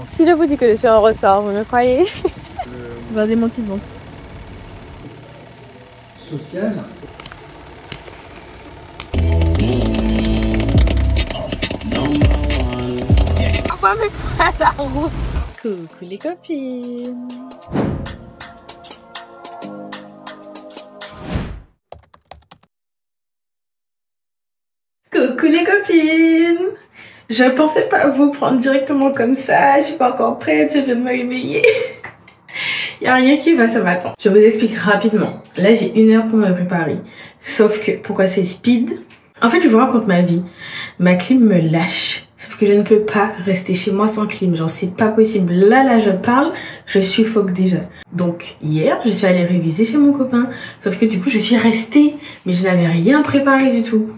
Si je vous dis que je suis en retard, vous me croyez? Va démentir le vente. Social. Pourquoi me faire la route? Coucou les copines. Coucou les copines. Je pensais pas vous prendre directement comme ça, je suis pas encore prête, je viens de me réveiller. Il n'y a rien qui va ce matin. Je vous explique rapidement. Là j'ai 1 heure pour me préparer. Sauf que, pourquoi c'est speed? En fait je vous raconte ma vie. Ma clim me lâche. Sauf que je ne peux pas rester chez moi sans clim. Genre c'est pas possible. Là je parle, je suffoque déjà. Donc hier je suis allée réviser chez mon copain. Sauf que du coup je suis restée. Mais je n'avais rien préparé du tout.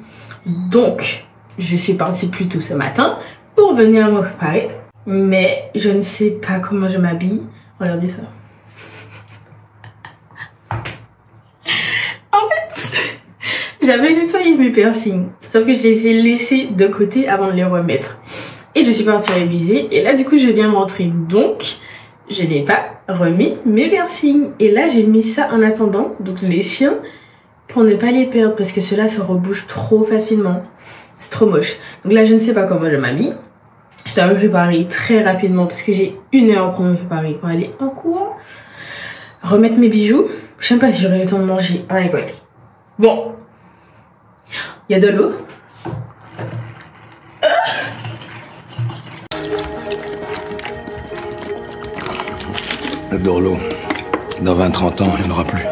Donc je suis partie plus tôt ce matin pour venir me préparer. Mais je ne sais pas comment je m'habille. Regardez ça. J'avais nettoyé mes piercings, sauf que je les ai laissés de côté avant de les remettre. Et je suis partie réviser, et là du coup je viens de rentrer, donc je n'ai pas remis mes piercings. Et là j'ai mis ça en attendant, donc les siens, pour ne pas les perdre, parce que ceux-là se rebouchent trop facilement. C'est trop moche. Donc là je ne sais pas comment je m'habille. Je dois me préparer très rapidement, parce que j'ai 1 heure pour me préparer, pour aller en cours. Remettre mes bijoux. Je sais pas si j'aurai le temps de manger. Ah écoute. Bon. Il y a de l'eau. De l'eau. Dans 20-30 ans, il n'y en aura plus.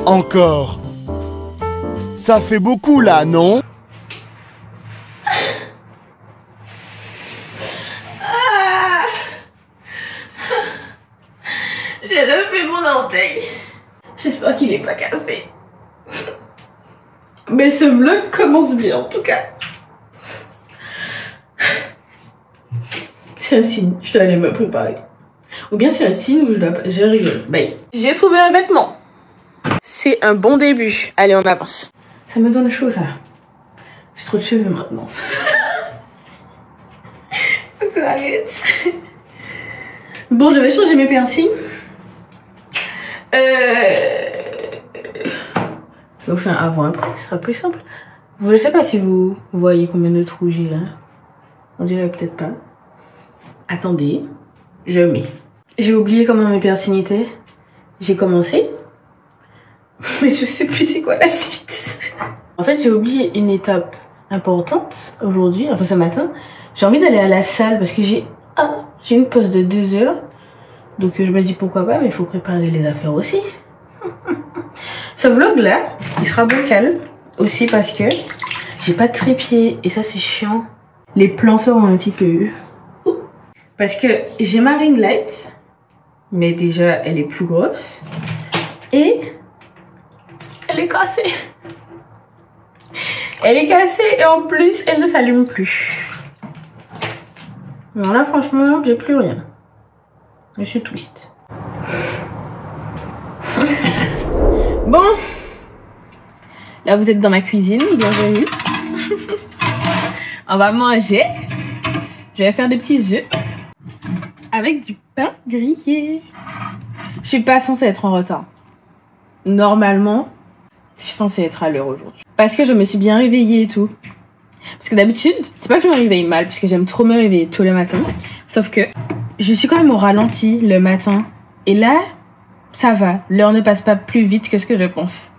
Encore. Ça fait beaucoup là, non? J'ai levé mon orteil. J'espère qu'il est pas cassé. Mais ce vlog commence bien en tout cas. C'est un signe, je dois aller me préparer. Ou bien c'est un signe où je rigole. Bye. J'ai trouvé un vêtement. C'est un bon début. Allez, on avance. Ça me donne chaud ça. J'ai trop de cheveux maintenant. Arrête. Bon, je vais changer mes piercings. Je vais vous faire un avant après, ce sera plus simple. Je sais pas si vous voyez combien de trous j'ai là. On dirait peut-être pas. Attendez, je mets. J'ai oublié comment mes piercings étaient. J'ai commencé. Mais je sais plus c'est quoi la suite. En fait, j'ai oublié une étape importante aujourd'hui, enfin ce matin. J'ai envie d'aller à la salle parce que j'ai une pause de 2 heures. Donc je me dis pourquoi pas, mais il faut préparer les affaires aussi. Ce vlog là, il sera bancal aussi parce que j'ai pas de trépied et ça c'est chiant. Les plans seront un petit peu... Parce que j'ai ma ring light, mais déjà elle est plus grosse. Et elle est cassée. Elle est cassée et en plus elle ne s'allume plus. Alors là franchement j'ai plus rien. Je suis twist. Bon. Là vous êtes dans ma cuisine, bienvenue. On va manger. Je vais faire des petits œufs. Avec du pain grillé. Je suis pas censée être en retard. Normalement, je suis censée être à l'heure aujourd'hui. Parce que je me suis bien réveillée et tout. Parce que d'habitude, c'est pas que je me réveille mal, parce que j'aime trop me réveiller tôt le matin. Sauf que je suis quand même au ralenti le matin. Et là, ça va. L'heure ne passe pas plus vite que ce que je pense.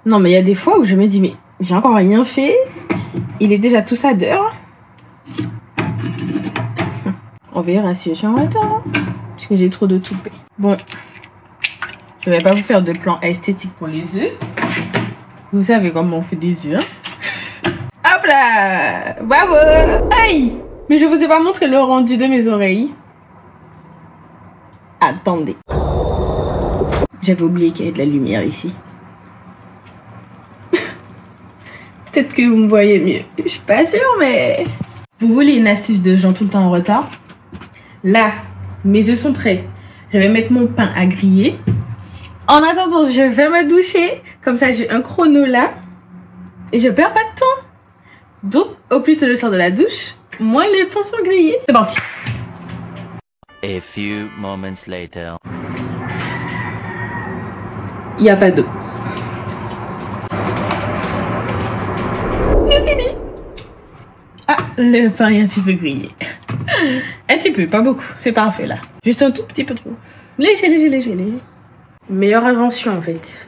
Non, mais il y a des fois où je me dis, mais j'ai encore rien fait. Il est déjà tout ça d'heure. On verra si je suis en retard. Parce que j'ai trop de toupets. Bon. Je vais pas vous faire de plan esthétique pour les œufs. Vous savez comment on fait des œufs. Hop là! Bravo! Aïe! Mais je vous ai pas montré le rendu de mes oreilles. Attendez. J'avais oublié qu'il y avait de la lumière ici. Peut-être que vous me voyez mieux. Je suis pas sûre, mais... Vous voulez une astuce de gens tout le temps en retard? Là, mes œufs sont prêts. Je vais mettre mon pain à griller. En attendant, je vais me doucher. Comme ça, j'ai un chrono là. Et je perds pas de temps. Donc, au plus tôt je sors de la douche, moins les pains sont grillés. C'est parti. A few moments later. Il n'y a pas d'eau. C'est fini. Ah, le pain est un petit peu grillé. Un petit peu, pas beaucoup. C'est parfait là. Juste un tout petit peu trop. Léger, léger, léger, léger. Meilleure invention en fait.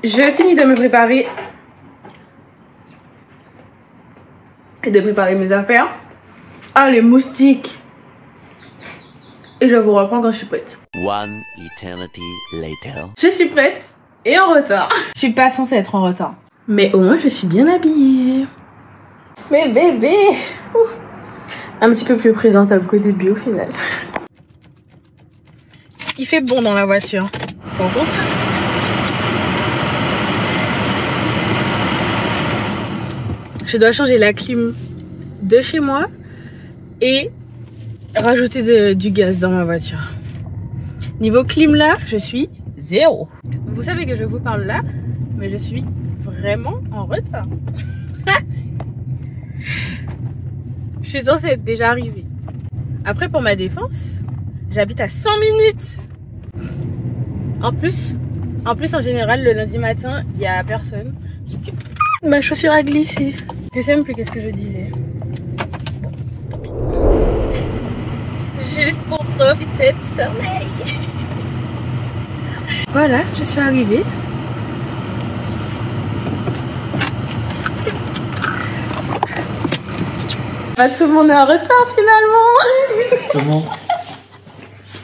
Je finis de me préparer. Et de préparer mes affaires. Ah, les moustiques. Et je vous reprends quand je suis prête. One eternity later. Je suis prête et en retard. Je suis pas censée être en retard. Mais au moins, je suis bien habillée. Mais bébé, un petit peu plus présentable qu'au début au final. Il fait bon dans la voiture. Par contre, je dois changer la clim de chez moi et rajouter du gaz dans ma voiture. Niveau clim là, je suis 0. Vous savez que je vous parle là, mais je suis vraiment en retard. Je suis censée être déjà arrivée. Après, pour ma défense, j'habite à 100 minutes. En plus, en général, le lundi matin, il n'y a personne. Ma chaussure a glissé. Je sais même plus qu'est-ce que je disais. Juste pour profiter du soleil. Voilà, je suis arrivée. Pas tout le monde est en retard finalement. Comment?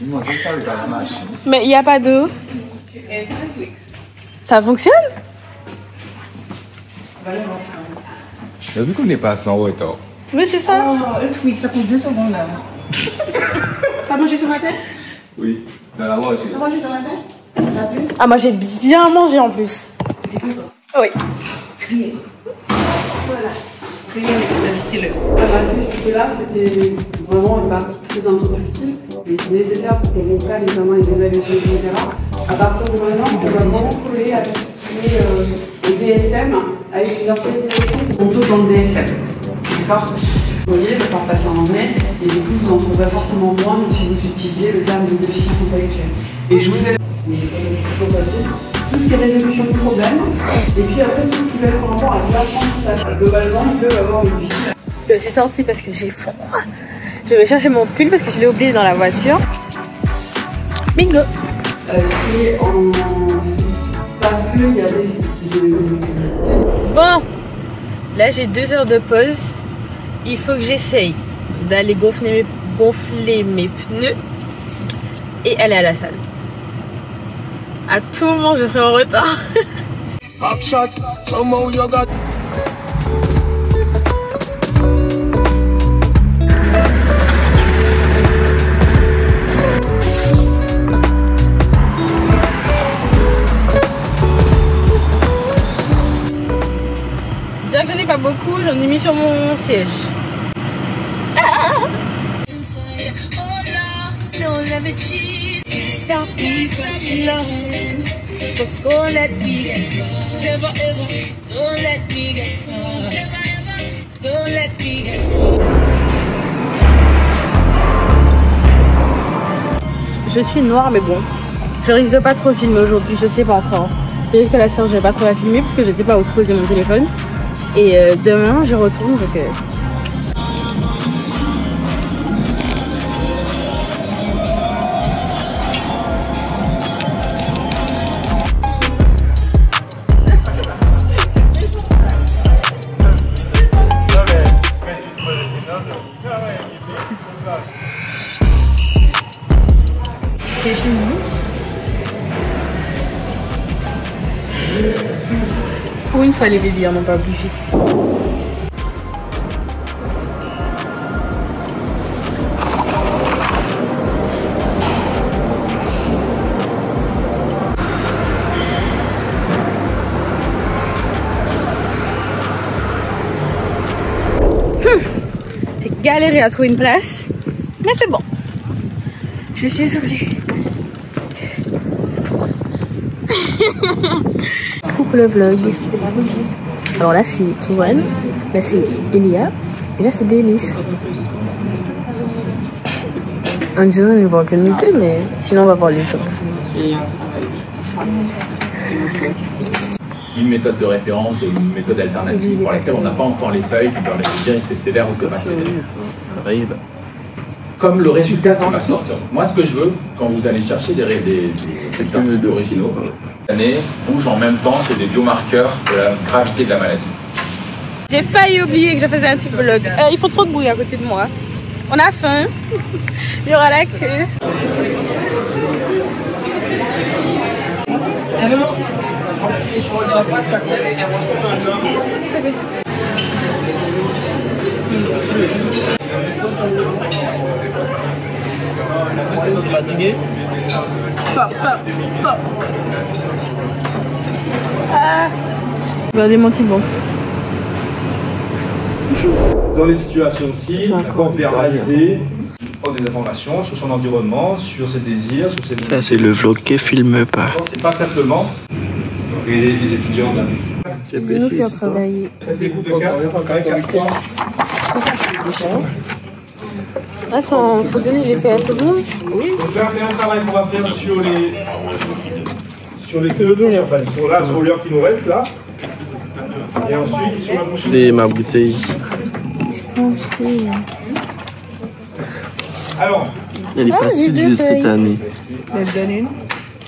Dis-moi, je vais faire la machine. Mais il n'y a pas d'eau. Ça fonctionne? T'as vu qu'on est passé en retard? Mais c'est ça. Oh, un tweak, ça coûte 2 secondes là. T'as mangé ce matin? Oui, dans la voiture. T'as mangé ce matin? T'as vu? Ah, moi j'ai bien mangé en plus. T'es content? Oui. Crier. Voilà. Crier avec le parce que là, c'était vraiment une partie très introductive et nécessaire pour mon cas, notamment les évaluations, etc. À partir de maintenant, on va vraiment coller à tout ce qui est le DSM avec les infos. On tourne dans le DSM. D'accord? Vous voyez, le temps passe en mai, et du coup, vous en trouverez forcément moins si vous utilisiez le terme de déficit intellectuel. Et je vous ai tout ce qui est résolution de problème, et puis après tout ce qui va être en rapport avec l'apprentissage. Globalement, ils peuvent avoir une vie. Je suis sortie parce que j'ai froid. Je vais chercher mon pull parce que je l'ai oublié dans la voiture. Bingo! C'est parce qu'il y a des... Bon, là j'ai 2 heures de pause. Il faut que j'essaye d'aller gonfler mes pneus et aller à la salle. À tout moment, je serai en retard. Déjà que j'en ai pas beaucoup, j'en ai mis sur mon siège. Je suis noire mais bon, je risque de pas trop filmer aujourd'hui, je sais pas encore. Peut-être que la séance je vais pas trop la filmer parce que je sais pas où poser mon téléphone. Et demain je retourne donc c'est fini. Pour une fois les bébés n'ont pas bougé. J'ai galéré à trouver une place, mais c'est bon. Je suis essoufflée. Coucou le vlog. Alors là c'est Touraine, là c'est Elia et là c'est Délice. On disait qu'on ne voit que nous deux, mais sinon on va voir les autres. Une méthode de référence et une méthode alternative pour laquelle on n'a pas encore les seuils qui permettent de dire si c'est sévère ou c'est pas sévère. Comme le résultat qui va sortir. Moi, ce que je veux, quand vous allez chercher des articles originaux, l'année bouge en même temps que des biomarqueurs de la gravité de la maladie. J'ai failli oublier que je faisais un petit vlog. Ils font trop de bruit à côté de moi. On a faim. Il y aura la queue. Si je regarde pas sa tête, elle reçoit un homme. Regardez mon petit ventre. Dans les situations-ci, d'accord, verbaliser, prendre des informations sur son environnement, sur ses désirs, sur ses... Ça, c'est le vlog qui filme pas. C'est pas simplement les étudiants là. Nous faire travailler. Attends, faut donner les faits à tout le monde. Oui. Donc là, c'est un travail qu'on va faire sur les CO2, enfin, sur l'heure qui nous reste là. Et ensuite, sur la prochaine. C'est ma bouteille. Alors, elle est pas studieuse cette année.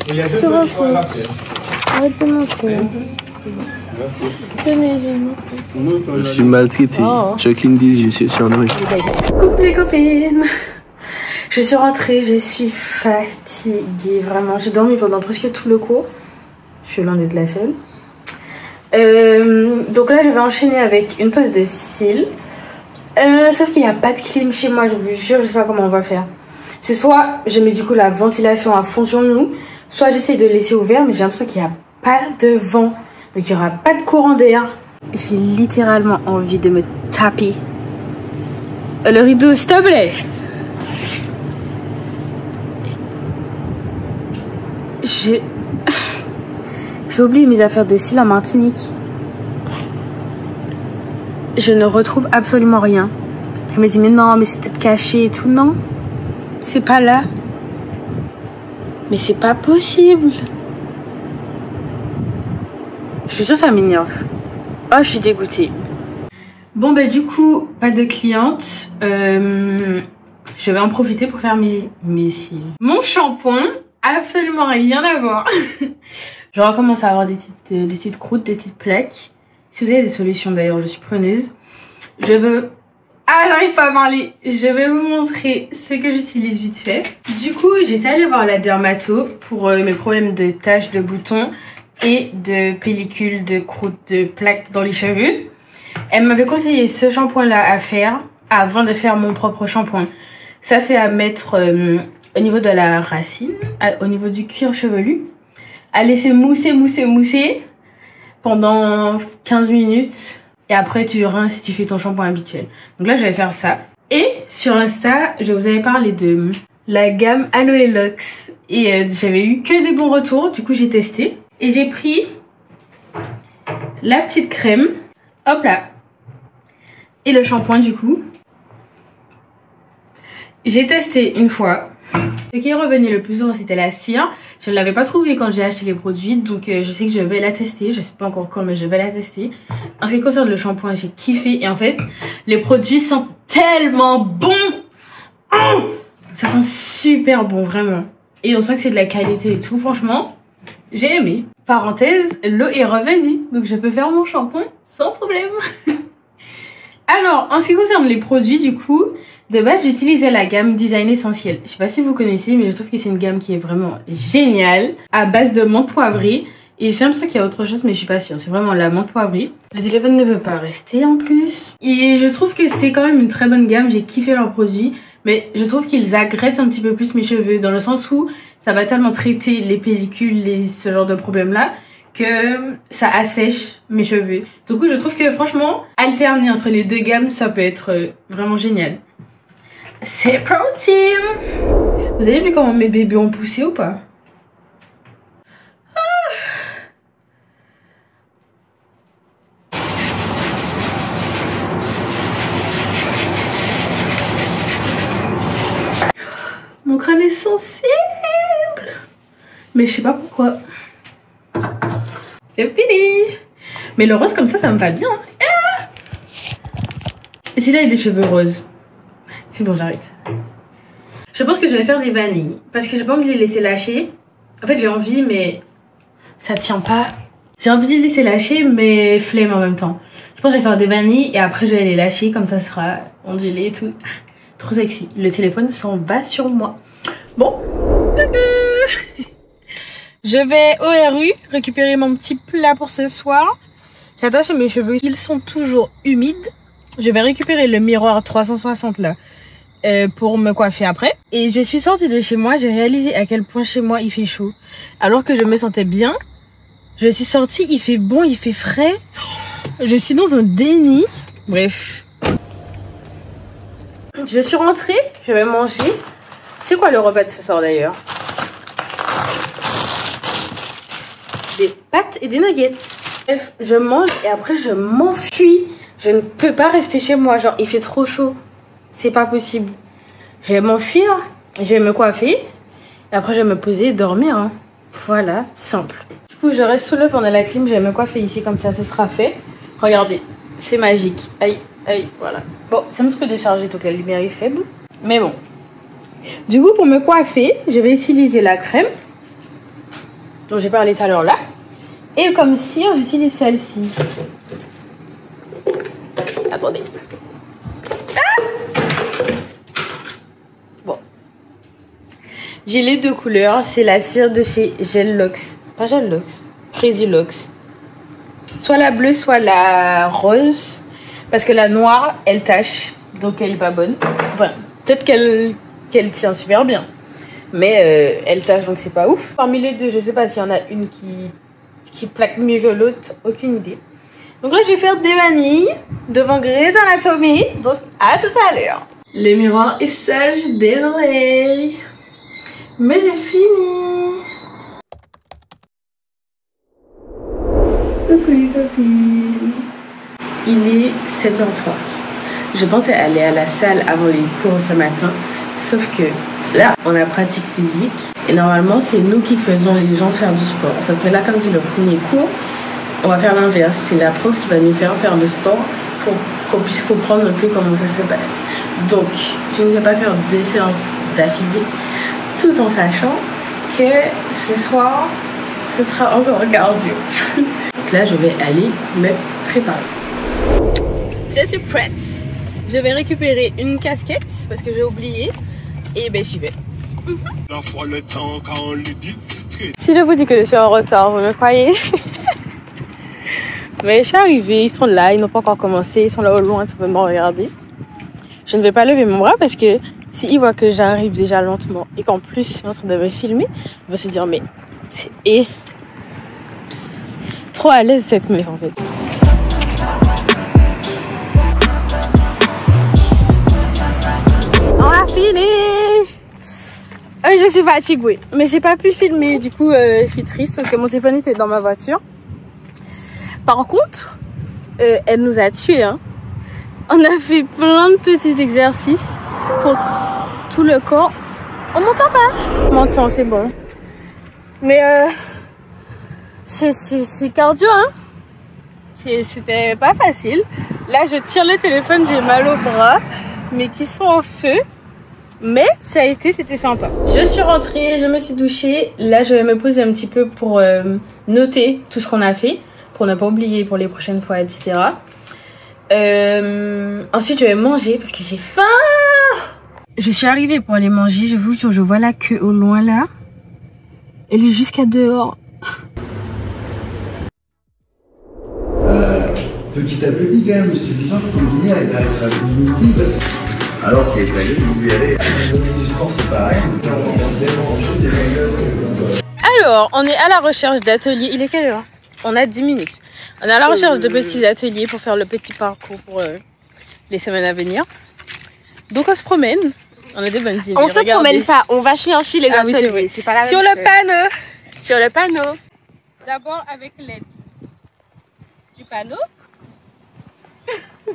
il y a deux choses qu'on va faire. Arrête de mentir. Je suis maltraité. Je cligne des yeux, je suis en oeil. Coucou les copines. Je suis rentrée, je suis fatiguée, vraiment. J'ai dormi pendant presque tout le cours. Je suis loin d'être la seule. Donc là, je vais enchaîner avec une pose de cils. Sauf qu'il n'y a pas de clim chez moi, je vous jure, je sais pas comment on va faire. C'est soit je mets du coup la ventilation à fond sur nous, soit j'essaie de laisser ouvert, mais j'ai l'impression qu'il n'y a pas de vent. Donc il n'y aura pas de courant d'air. J'ai littéralement envie de me taper le rideau, s'il te plaît. J'ai oublié mes affaires de cils en Martinique. Je ne retrouve absolument rien. Elle me dit mais non, mais c'est peut-être caché et tout. Non, c'est pas là. Mais c'est pas possible. Je suis sûre que ça m'énerve. Oh, je suis dégoûtée. Bon bah du coup, pas de cliente. Je vais en profiter pour faire mes cils. Mon shampoing, absolument rien à voir. Je recommence à avoir des petites croûtes, des petites plaques. Si vous avez des solutions d'ailleurs, je suis preneuse. Je veux... Ah, j'arrive pas à parler. Je vais vous montrer ce que j'utilise vite fait. Du coup, j'étais allée voir la dermato pour mes problèmes de taches, de boutons et de pellicules, de croûtes, de plaques dans les cheveux. Elle m'avait conseillé ce shampoing-là à faire avant de faire mon propre shampoing. Ça, c'est à mettre au niveau de la racine, au niveau du cuir chevelu. À laisser mousser pendant 15 minutes. Et après, tu rinces si tu fais ton shampoing habituel. Donc là, je vais faire ça. Et sur Insta, je vous avais parlé de la gamme Aloe Locks. Et j'avais eu que des bons retours. Du coup, j'ai testé. Et j'ai pris la petite crème. Hop là. Et le shampoing, du coup. J'ai testé une fois. Ce qui est revenu le plus souvent, c'était la cire. Je ne l'avais pas trouvé quand j'ai acheté les produits, donc je sais que je vais la tester. Je sais pas encore quand, mais je vais la tester. En ce qui concerne le shampoing, j'ai kiffé. Et en fait, les produits sont tellement bons. Ça sent super bon, vraiment. Et on sent que c'est de la qualité et tout. Franchement, j'ai aimé. Parenthèse, l'eau est revenue. Donc je peux faire mon shampoing sans problème. Alors, en ce qui concerne les produits, du coup... De base, j'utilisais la gamme Design Essentiel. Je sais pas si vous connaissez, mais je trouve que c'est une gamme qui est vraiment géniale. À base de menthe poivrée. Et j'ai l'impression qu'il y a autre chose, mais je suis pas sûre. C'est vraiment la menthe poivrée. Le téléphone ne veut pas rester en plus. Et je trouve que c'est quand même une très bonne gamme. J'ai kiffé leurs produits. Mais je trouve qu'ils agressent un petit peu plus mes cheveux. Dans le sens où ça va tellement traiter les pellicules et ce genre de problème-là que ça assèche mes cheveux. Du coup, je trouve que franchement, alterner entre les deux gammes, ça peut être vraiment génial. C'est protein. Vous avez vu comment mes bébés ont poussé ou pas? Mon crâne est sensible. Mais je sais pas pourquoi. J'ai fini. Mais le rose comme ça me va bien. Ah, et si là il y a des cheveux roses? C'est bon, j'arrête. Je pense que je vais faire des vanilles. Parce que j'ai pas envie de les laisser lâcher. En fait j'ai envie mais ça tient pas. J'ai envie de les laisser lâcher mais flemme en même temps. Je pense que je vais faire des vanilles et après je vais les lâcher. Comme ça sera ondulé et tout. Trop sexy. Le téléphone s'en bat sur moi. Bon. Je vais au RU récupérer mon petit plat pour ce soir. J'attache mes cheveux. Ils sont toujours humides. Je vais récupérer le miroir 360 là pour me coiffer après. Et je suis sortie de chez moi. J'ai réalisé à quel point chez moi il fait chaud. Alors que je me sentais bien. Je suis sortie. Il fait bon, il fait frais. Je suis dans un déni. Bref. Je suis rentrée, je vais manger. C'est quoi le repas de ce soir d'ailleurs? Des pâtes et des nuggets. Bref, je mange et après je m'enfuis. Je ne peux pas rester chez moi, genre il fait trop chaud. C'est pas possible. Je vais m'enfuir, je vais me coiffer. Et après je vais me poser et dormir. Hein. Voilà, simple. Du coup je reste sous le pendant la clim, je vais me coiffer ici comme ça sera fait. Regardez, c'est magique. Aïe. Aïe, voilà. Bon, c'est un petit peu déchargé, donc la lumière est faible. Mais bon. Du coup, pour me coiffer, je vais utiliser la crème dont j'ai parlé tout à l'heure là. Et comme cire, j'utilise celle-ci. Attendez. Ah, bon. J'ai les deux couleurs. C'est la cire de chez Gel-Lox. Pas Gel-Lox. Crazy Lox. Soit la bleue, soit la rose. Parce que la noire, elle tâche, donc elle est pas bonne. Enfin, peut-être qu'elle tient super bien. Mais elle tâche, donc c'est pas ouf. Parmi les deux, je sais pas s'il y en a une qui plaque mieux que l'autre. Aucune idée. Donc là, je vais faire des vanilles devant Grey's Anatomy. Donc, à tout à l'heure. Le miroir est sale, désolée. Mais j'ai fini. Coucou les copines. Il est 7h30. Je pensais aller à la salle avant les cours ce matin. Sauf que là, on a pratique physique. Et normalement, c'est nous qui faisons les gens faire du sport. Sauf que là, comme c'est le premier cours, on va faire l'inverse. C'est la prof qui va nous faire le sport pour qu'on puisse comprendre un peu comment ça se passe. Donc, je ne vais pas faire 2 séances d'affilée, tout en sachant que ce soir, ce sera encore cardio. Donc là, je vais aller me préparer. Je suis prête. Je vais récupérer une casquette parce que j'ai oublié. Et ben j'y vais. Si je vous dis que je suis en retard, vous me croyez? Mais je suis arrivée, ils sont là, ils n'ont pas encore commencé, ils sont là au loin, ils peuvent me regarder. Je ne vais pas lever mon bras parce que s'ils voient que j'arrive déjà lentement et qu'en plus je suis en train de me filmer, ils vont se dire mais c'est trop à l'aise cette meuf en fait. On a fini. Je suis fatiguée, mais j'ai pas pu filmer, du coup je suis triste parce que mon téléphone était dans ma voiture. Par contre, elle nous a tués. Hein. On a fait plein de petits exercices pour tout le corps. On m'entend pas? On m'entend, c'est bon. Mais c'est cardio, hein. C'était pas facile. Là, je tire le téléphone, j'ai mal au bras, mais qui sont au feu. Mais ça a été, c'était sympa. Je suis rentrée, je me suis douchée. Là, je vais me poser un petit peu pour noter tout ce qu'on a fait, pour ne pas oublier pour les prochaines fois, etc. Ensuite, je vais manger parce que j'ai faim. Je suis arrivée pour aller manger. Je vous jure, je vois la queue au loin là. Elle est jusqu'à dehors. Petit à petit, quand même, suffisant pour continuer avec la communauté parce que. Alors qu'il est allé, vous lui allez. Je pense que c'est pareil. Alors, on est à la recherche d'ateliers. Il est quelle heure? On a 10 minutes. On est à la recherche de petits ateliers pour faire le petit parcours pour les semaines à venir. Donc on se promène. On a des bonnes idées. On se promène pas, on va chercher les ateliers. Oui, c'est pas la même sur chose. Le panneau. Sur le panneau. D'abord avec l'aide du panneau.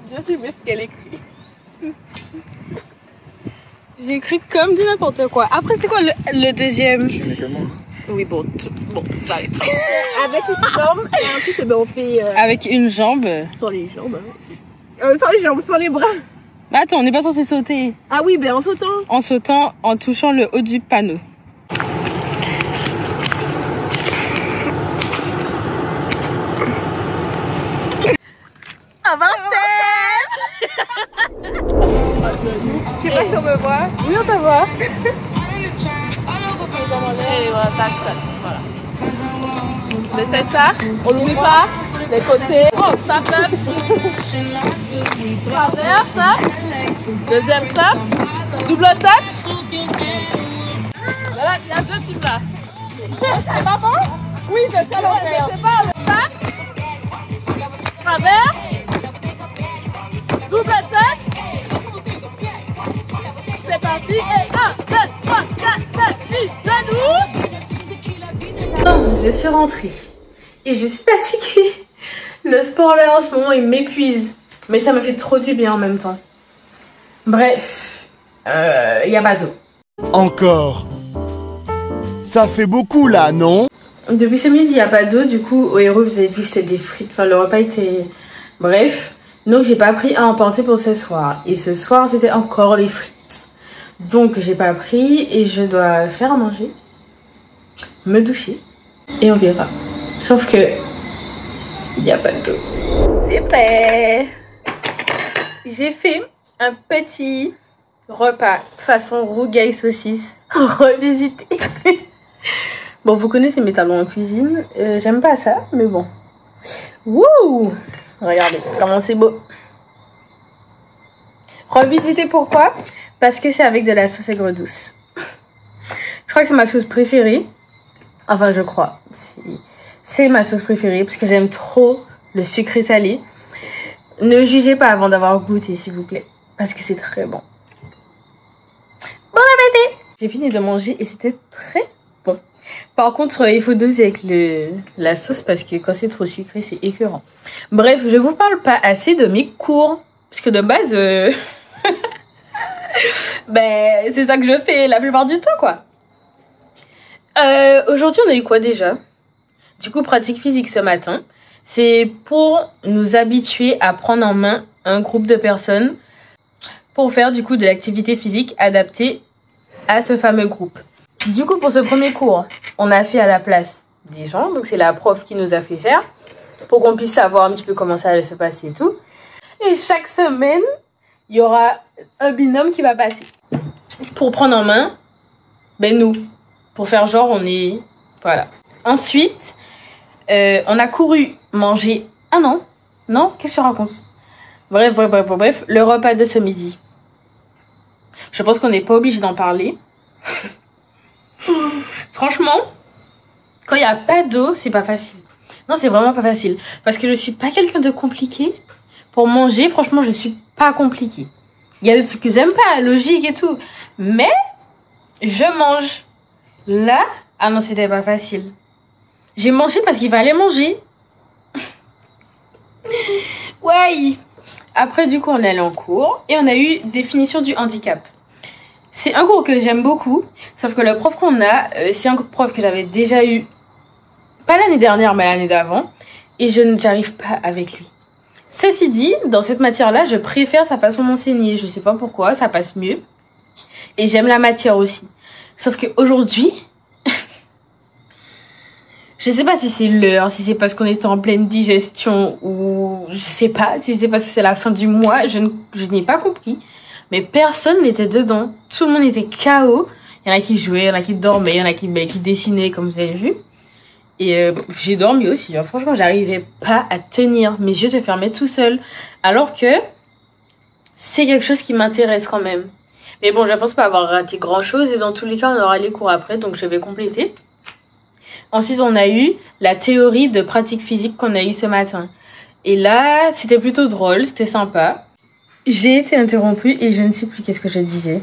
J'ai vu ce qu'elle écrit. J'ai écrit comme du n'importe quoi. Après, c'est quoi le deuxième? Oui, bon, j'arrête. Avec une jambe, et ensuite, on fait. Avec une jambe. Sans les jambes. Sans les jambes, sans les bras. Bah attends, on n'est pas censé sauter. Ah oui, ben en sautant. En sautant, en touchant le haut du panneau. Avancez. Je sais pas si on me voit. Oui, on te voit. Et voilà, tac, tac, voilà. Mais c'est ça, on n'oublie pas les côtés. Oh, ça fait. Travers, ça. Deuxième ça. Double touch. Voilà, il y a deux types là. C'est pas bon? Oui, je suis à l'envers. C'est pas le ça. Travers. Double touch. C'est parti. Et 1, 2, 3, 4, 5, 6, genoux. Non, je suis rentrée. Et je suis fatiguée. Le sport là en ce moment il m'épuise. Mais ça me fait trop du bien en même temps. Bref, il n'y a pas d'eau. Encore. Ça fait beaucoup là, non? Depuis ce midi, il n'y a pas d'eau. Du coup, au héros, vous avez vu que c'était des frites. Enfin, le repas était... Bref. Donc, j'ai pas pris à emporter pour ce soir. Et ce soir, c'était encore les frites. Donc, j'ai pas pris. Et je dois faire à manger. Me doucher. Et on verra. Sauf que... il n'y a pas d'eau. C'est prêt. J'ai fait un petit repas façon rougail saucisse. Revisité. Bon, vous connaissez mes talents en cuisine. J'aime pas ça, mais bon. Wouh! Regardez comment c'est beau. Revisité pourquoi? Parce que c'est avec de la sauce aigre douce. Je crois que c'est ma sauce préférée. Enfin, je crois. C'est ma sauce préférée parce que j'aime trop le sucré salé. Ne jugez pas avant d'avoir goûté, s'il vous plaît. Parce que c'est très bon. Bon appétit! J'ai fini de manger et c'était très bon. Par contre, il faut doser avec la sauce parce que quand c'est trop sucré, c'est écœurant. Bref, je vous parle pas assez de mes cours. Parce que de base, ben, c'est ça que je fais la plupart du temps, quoi. Aujourd'hui, on a eu quoi déjà? Du coup, pratique physique ce matin. C'est pour nous habituer à prendre en main un groupe de personnes pour faire du coup de l'activité physique adaptée à ce fameux groupe. Du coup, pour ce premier cours, on a fait à la place des gens. Donc, c'est la prof qui nous a fait faire pour qu'on puisse savoir un petit peu comment ça allait se passer et tout. Et chaque semaine, il y aura un binôme qui va passer pour prendre en main, ben nous, pour faire genre on est... Voilà. Ensuite, on a couru manger... Ah non, non, qu'est-ce que je raconte? Bref, le repas de ce midi. Je pense qu'on n'est pas obligé d'en parler. Franchement, quand il n'y a pas d'eau, c'est pas facile. Non, c'est vraiment pas facile. Parce que je suis pas quelqu'un de compliqué. Pour manger, franchement, je suis pas compliquée. Il y a des trucs que j'aime pas, logique et tout. Mais, je mange. Là, ah non, c'était pas facile. J'ai mangé parce qu'il fallait manger. Ouais. Après, du coup, on est allé en cours. Et on a eu définition du handicap. C'est un cours que j'aime beaucoup. Sauf que le prof qu'on a, c'est un prof que j'avais déjà eu. Pas l'année dernière, mais l'année d'avant. Et je n'arrive pas avec lui. Ceci dit, dans cette matière-là, je préfère sa façon d'enseigner. Je sais pas pourquoi, ça passe mieux. Et j'aime la matière aussi. Sauf qu'aujourd'hui, je sais pas si c'est l'heure, si c'est parce qu'on était en pleine digestion ou je sais pas, si c'est parce que c'est la fin du mois, je n'ai pas compris. Mais personne n'était dedans. Tout le monde était KO. Il y en a qui jouaient, il y en a qui dormaient, il y en a qui dessinaient comme vous avez vu. Et j'ai dormi aussi. Hein. Franchement, j'arrivais pas à tenir. Mes yeux se fermaient tout seuls. Alors que c'est quelque chose qui m'intéresse quand même. Mais bon, je pense pas avoir raté grand chose. Et dans tous les cas, on aura les cours après. Donc, je vais compléter. Ensuite, on a eu la théorie de pratique physique qu'on a eu ce matin. Et là, c'était plutôt drôle. C'était sympa. J'ai été interrompue et je ne sais plus qu'est-ce que je disais.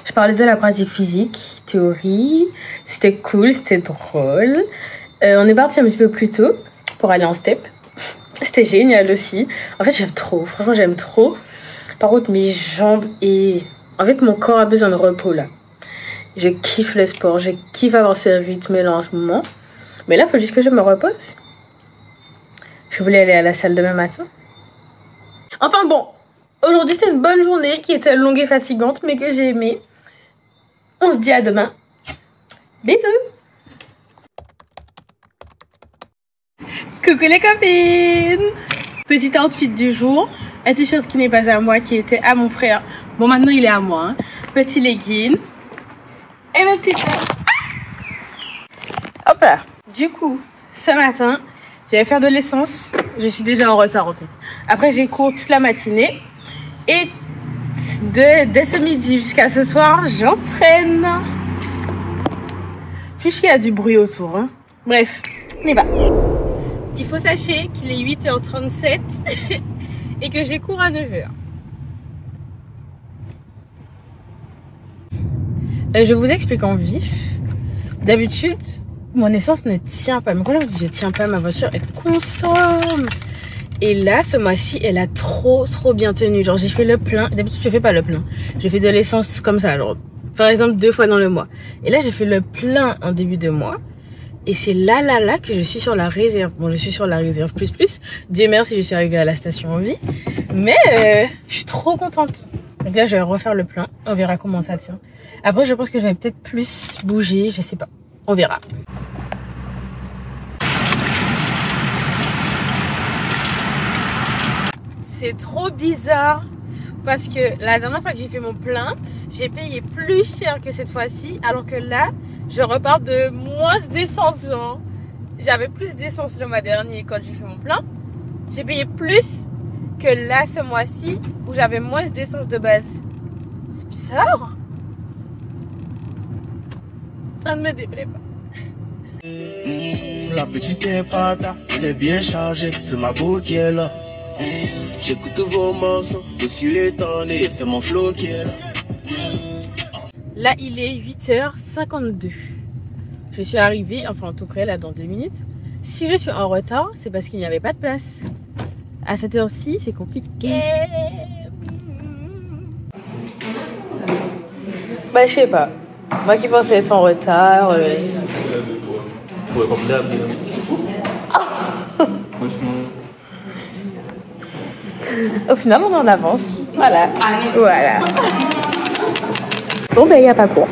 Je parlais de la pratique physique, théorie. C'était cool, c'était drôle. On est parti un petit peu plus tôt pour aller en step. C'était génial aussi. En fait, j'aime trop. Franchement, j'aime trop. Par contre, mes jambes et... En fait, mon corps a besoin de repos là. Je kiffe le sport. Je kiffe avoir ce rythme là en ce moment. Mais là, il faut juste que je me repose. Je voulais aller à la salle demain matin. Enfin bon, aujourd'hui, c'est une bonne journée qui était longue et fatigante, mais que j'ai aimée. On se dit à demain. Bisous. Coucou les copines. Petit outfit du jour. Un t-shirt qui n'est pas à moi, qui était à mon frère. Bon, maintenant il est à moi. Hein. Petit legging. Et ma petite... Ah, hop là. Du coup, ce matin, j'allais faire de l'essence. Je suis déjà en retard en fait. Après, j'ai cours toute la matinée. Et dès ce midi jusqu'à ce soir, j'entraîne. Puisqu'il y a du bruit autour. Hein. Bref, on y va. Il faut sachez qu'il est 8h37 et que j'ai cours à 9h. Je vous explique en vif. D'habitude, mon essence ne tient pas. Mais quand je vous dis je tiens pas, ma voiture, elle consomme. Et là, ce mois-ci, elle a trop bien tenu. Genre, j'ai fait le plein. D'habitude, je fais pas le plein. J'ai fait de l'essence comme ça, genre, par exemple, 2 fois dans le mois. Et là, j'ai fait le plein en début de mois. Et c'est là que je suis sur la réserve. Bon, je suis sur la réserve plus. Dieu merci, je suis arrivée à la station en vie. Mais je suis trop contente. Donc là, je vais refaire le plein. On verra comment ça tient. Après, je pense que je vais peut-être plus bouger. Je sais pas. On verra. C'est trop bizarre. Parce que la dernière fois que j'ai fait mon plein, j'ai payé plus cher que cette fois-ci. Alors que là... je repars de moins d'essence, genre. J'avais plus d'essence le mois dernier quand j'ai fait mon plein. J'ai payé plus que là ce mois-ci où j'avais moins d'essence de base. C'est bizarre. Ça ne me déplaît pas. La petite est pata, elle est bien chargée, c'est ma go qui est là. J'écoute tous vos morceaux, je suis étonné, c'est mon flow qui est là. Là, il est 8h52. Je suis arrivée, enfin en tout cas là dans 2 minutes. Si je suis en retard, c'est parce qu'il n'y avait pas de place. À cette heure-ci, c'est compliqué. Bah, je sais pas. Moi qui pensais être en retard. Au final, on est en avance. Voilà. Voilà. Bon, ben, il n'y a pas cours.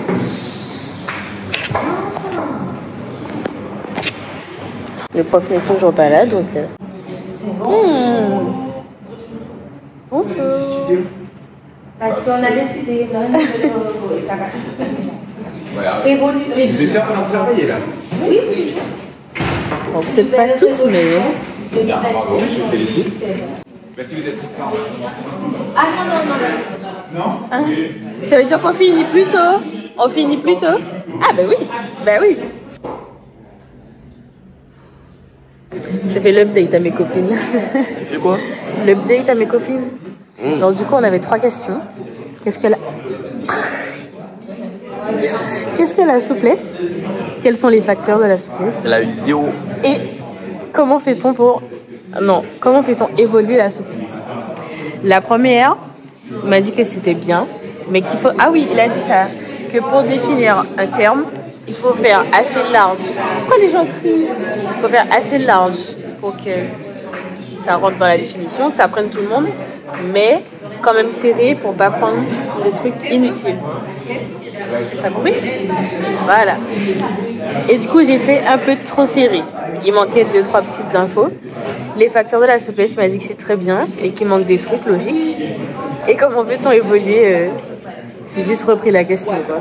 Le prof n'est toujours pas là, donc... Bonjour. Parce qu'on a décidé... Évoluer. Vous étiez en train de travailler, là? Oui. Bon, peut-être pas tous, mais... C'est bien, bravo, je vous félicite. Merci, vous êtes tous là. Ah non. Ah, ça veut dire qu'on finit plus tôt. On finit plus tôt. Ah bah oui. Bah oui. Je fais l'update à mes copines. Tu fais quoi? L'update à mes copines. Donc du coup on avait 3 questions. Qu'est-ce que la souplesse? Quels sont les facteurs de la souplesse? Elle a eu 0. Et comment fait-on pour... Non, comment fait-on évoluer la souplesse? La première m'a dit que c'était bien, mais qu'il faut... Ah oui, il a dit ça, que pour définir un terme, il faut faire assez large. Pourquoi les gens gentils? Il faut faire assez large pour que ça rentre dans la définition, que ça prenne tout le monde, mais quand même serré pour pas prendre des trucs inutiles. T'as compris? Voilà. Et du coup, j'ai fait un peu trop serré. Il manquait 2-3 petites infos. Les facteurs de la souplesse, il m'a dit que c'est très bien et qu'il manque des trucs logiques. Et comment peut-on évoluer? J'ai juste repris la question, quoi.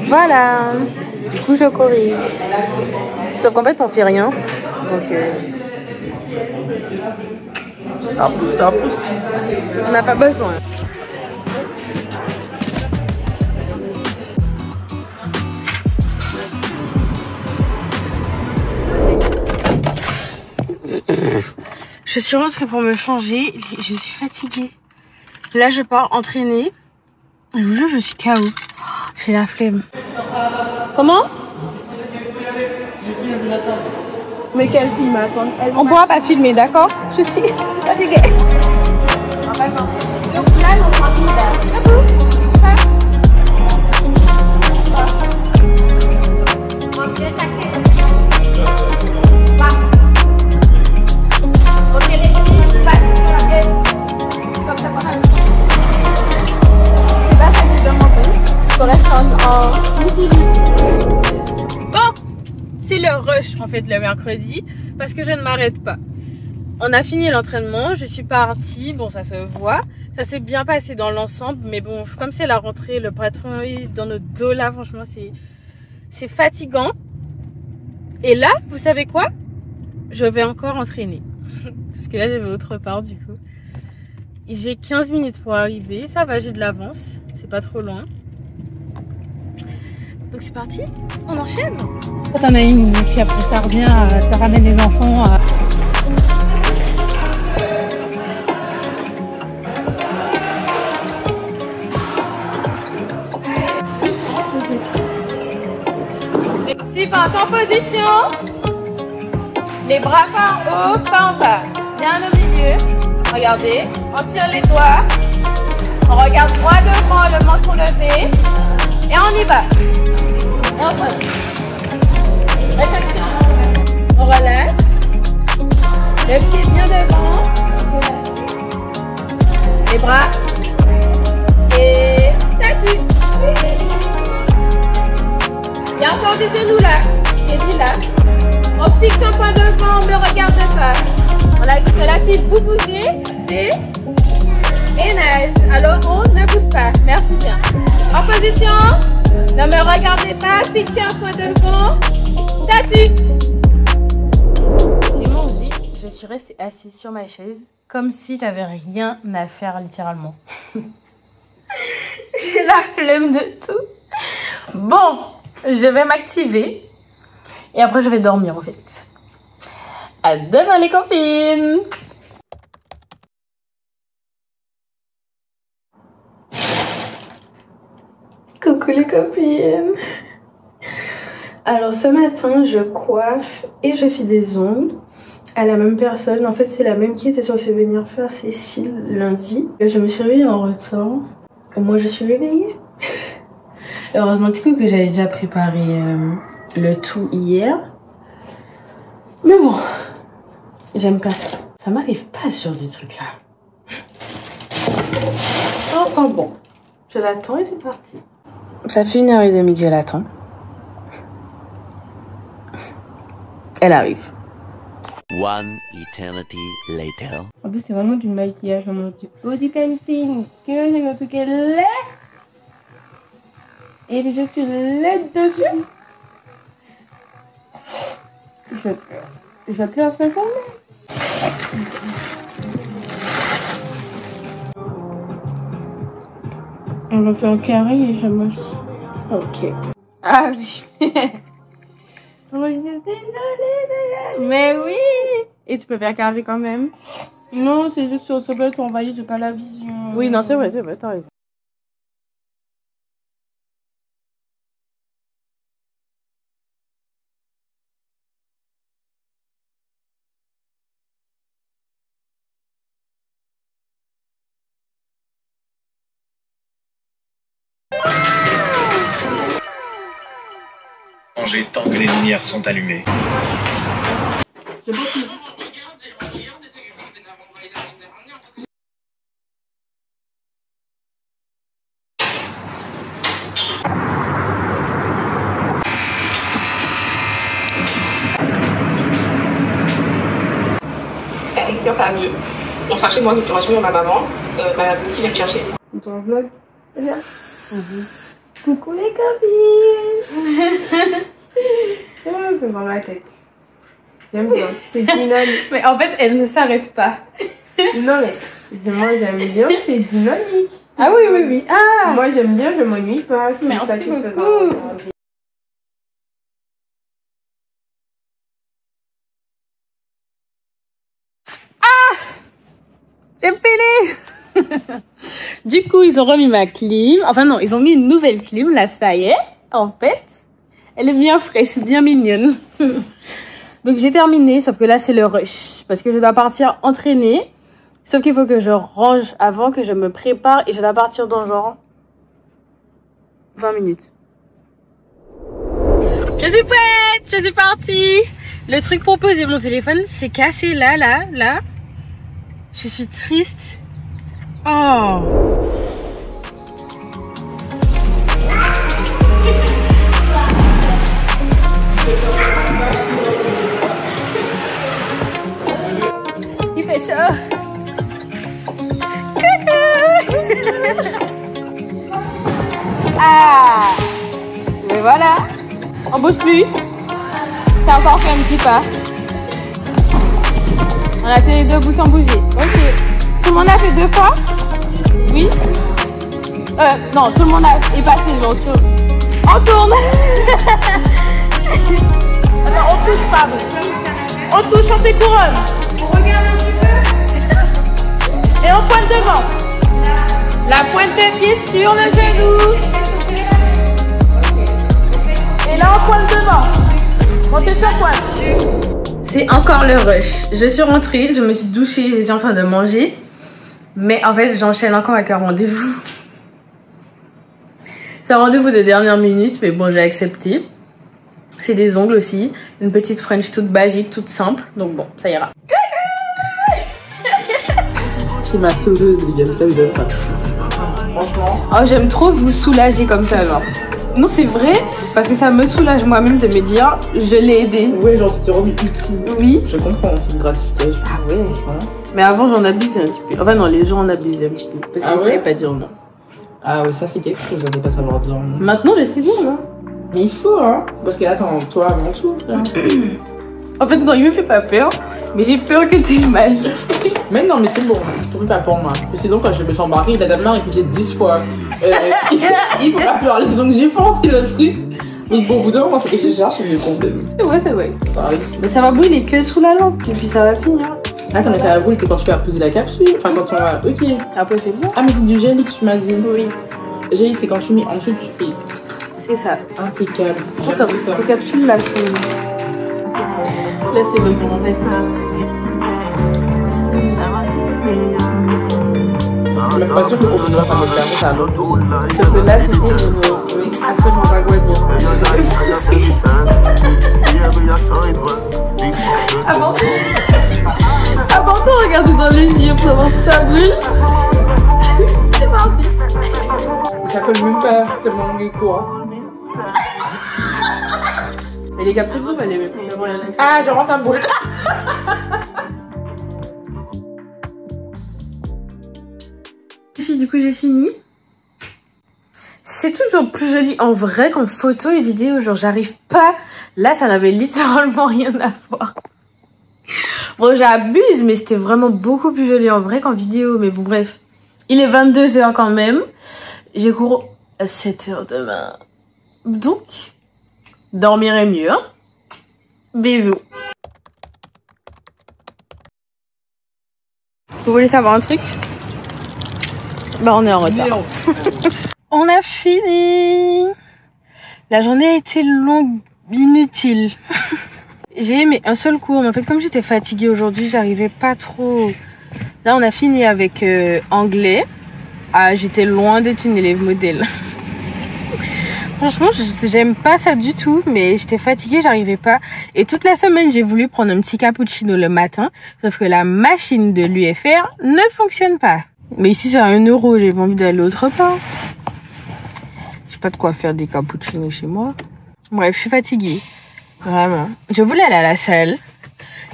Voilà. Du coup, je corrige. Sauf qu'en fait, on fait rien. Donc, ça pousse. On n'a pas besoin. Je suis rentrée pour me changer. Je suis fatiguée. Là, je pars entraîner. Je vous jure, je suis KO. J'ai la flemme. Comment? Mais quelle fille m'attend? On pourra pas filmer, d'accord? Je suis fatiguée. Donc là, on se renseigne Bon, c'est le rush en fait le mercredi parce que je ne m'arrête pas. On a fini l'entraînement, je suis partie, bon ça se voit, ça s'est bien passé dans l'ensemble, mais bon comme c'est la rentrée, le patron est dans notre dos là, franchement c'est fatigant. Et là, vous savez quoi? Je vais encore entraîner, parce que là je vais autre part du coup. J'ai 15 minutes pour arriver, ça va, j'ai de l'avance, c'est pas trop loin. Donc c'est parti, on enchaîne. Quand on a une, et puis après ça revient, ça ramène les enfants. Suivante en position. Les bras pas en haut, pas en bas. Bien au milieu. Regardez, on tire les doigts. On regarde droit devant, le menton levé. Et on y va. Et on tourne. Réflexion. On relâche. Le pied bien devant. Les bras. Et statue. Il y a encore du genou là. Pied dit là. On fixe un point devant, on me regarde pas. On a dit que là, si vous bougez, c'est nage. Alors on ne bouge pas. Merci bien. En position. Ne me regardez pas, fixez un point devant. Statue. J'ai mangé, je suis restée assise sur ma chaise comme si j'avais rien à faire littéralement. J'ai la flemme de tout. Bon, je vais m'activer et après je vais dormir en fait. À demain les copines. Coucou les copines. Alors ce matin je coiffe et je fais des ongles à la même personne. En fait c'est la même qui était censée venir faire ses cils lundi. Je me suis réveillée en retard. Moi je suis réveillée. Heureusement du coup que j'avais déjà préparé le tout hier. Mais bon, j'aime pas ça. Ça m'arrive pas sur des trucs là. Enfin bon, je l'attends et c'est parti. Ça fait 1h30 que je l'attends. Elle arrive. One eternity later. En plus, c'est vraiment du maquillage. Mon body painting. Que j'ai un truc laid. Et je suis laide dessus. Je vais te lancer ça. On va faire un carré et je mange. Ok. Ah oui. Mais oui. Et tu peux faire carré quand même. Non, c'est juste sur ce bête, on voyait, j'ai pas la vision. Oui, non, c'est vrai, t'as raison. Tant que les lumières sont allumées. Avec sa famille. On cherchait moi une curation de ma maman. Ma petite vient me chercher. Ton vlog. Coucou les copines. Oh, c'est dans ma tête. J'aime bien. C'est dynamique. Mais en fait, elle ne s'arrête pas. Non, mais moi j'aime bien, c'est dynamique. Ah oui, oui, oui. Ah. Moi j'aime bien, je m'ennuie pas. Merci beaucoup. Ah, j'ai pelé. Du coup, ils ont remis ma clim. Enfin non, ils ont mis une nouvelle clim. Là, ça y est. En fait, elle est bien fraîche, bien mignonne. Donc j'ai terminé, sauf que là, c'est le rush. Parce que je dois partir entraîner. Sauf qu'il faut que je range avant, que je me prépare. Et je dois partir dans genre 20 minutes. Je suis prête, je suis partie. Le truc pour poser mon téléphone, c'est cassé là. Je suis triste. Oh. Il fait chaud. Coucou. Ah. Mais voilà. On bouge plus. T'as encore fait un petit pas. On a tenu debout sans bouger. Ok. Tout le monde a fait 2 fois? Oui? Non, tout le monde est passé genre sur... On tourne. Attends, on touche, pardon. On touche, on fait couronne. On regarde un petit peu. Et on pointe devant. La pointe des pieds sur le genou. Et là, on pointe devant. Montez sur pointe. C'est encore le rush. Je suis rentrée, je me suis douchée, je suis en train de manger. Mais en fait, j'enchaîne encore avec un rendez-vous. C'est un rendez-vous de dernière minute, mais bon, j'ai accepté. C'est des ongles aussi. Une petite French toute basique, toute simple. Donc bon, ça ira. C'est ma sauveuse, les gars, ça vous faire. Franchement. Oh, j'aime trop vous soulager comme ça, genre. Non, c'est vrai, parce que ça me soulage moi-même de me dire, je l'ai aidé. Ouais, genre, c'était rendu utile. Oui. Je comprends, c'est une gratification. Ah ouais, franchement. Mais avant, j'en abusais un petit peu. Enfin, non, les gens en abusaient un petit peu. Parce qu'on savait pas dire non. Ah ouais, ça, c'est quelque chose à ne pas savoir dire non. Maintenant, je sais bien, non. Mais il faut, hein. Parce que, attends, toi, avant tout, frère. En fait, non, il me fait pas peur. Mais j'ai peur que tu mal. Mais non, mais c'est bon, tourne pas pour moi. C'est donc quand je me suis embarquée, il a d'abord écouté 10 fois. Il faut pas pleurer les ongles, j'ai pensé le truc. Donc bon, au bout d'un moment, c'est que je cherche mes problèmes. C'est vrai. Mais ça va brûler que sous la lampe, et puis ça va finir. Attends, mais ça va brûler que quand tu vas poser la capsule. Enfin, quand on va. Ok. Après, c'est bon. Ah, mais c'est du gel que tu m'as dit. Oui. Gel, c'est quand tu mets ensuite, tu fais. C'est ça. Impeccable. Ces capsules là sont. Là, c'est le bon, en fait. Mais faut pas dire que pour nous, ça me plaît, ça va. Sauf que là, tu sais, je ne sais absolument pas quoi dire. Avant de regarder dans les yeux pour savoir si ça brûle. C'est parti. Ça colle même pas tellement quoi. Mais les capsules, ça les met. Ah, genre ça brûle. Du coup, j'ai fini. C'est toujours plus joli en vrai qu'en photo et vidéo. Genre, j'arrive pas. Là, ça n'avait littéralement rien à voir. Bon, j'abuse, mais c'était vraiment beaucoup plus joli en vrai qu'en vidéo. Mais bon, bref. Il est 22 h quand même. J'ai cours à 7 h demain. Donc, dormirez mieux. Hein. Bisous. Vous voulez savoir un truc? Bah, on est en retard. On a fini. La journée a été longue, inutile. J'ai aimé un seul cours, mais en fait, comme j'étais fatiguée aujourd'hui, j'arrivais pas trop. Là, on a fini avec anglais. Ah, j'étais loin d'être une élève modèle. Franchement, j'aime pas ça du tout, mais j'étais fatiguée, j'arrivais pas. Et toute la semaine, j'ai voulu prendre un petit cappuccino le matin, sauf que la machine de l'UFR ne fonctionne pas. Mais ici, c'est à 1 €, j'ai pas envie d'aller autre part. J'ai pas de quoi faire des cappuccinos chez moi. Bref, je suis fatiguée. Vraiment. Je voulais aller à la salle.